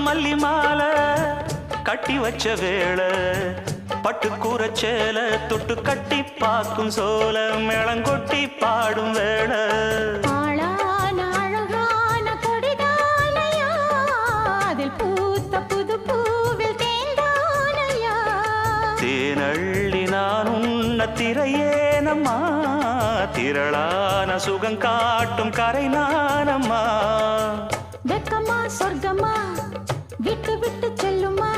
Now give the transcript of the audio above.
மல்லி மாலை கட்டி வச்ச வேளை பட்டு கூரச்சேல தொட்டு கட்டி பார்க்கும் சோல மேளங்கொட்டி பாடும் வேளை தேனள்ளி நான் உன்ன திரையேனம்மா திரளான சுகம் காட்டும் கரை நானம்மா வெக்கமா சொர்க்கமா விட்டு விட்டு செல்லுமா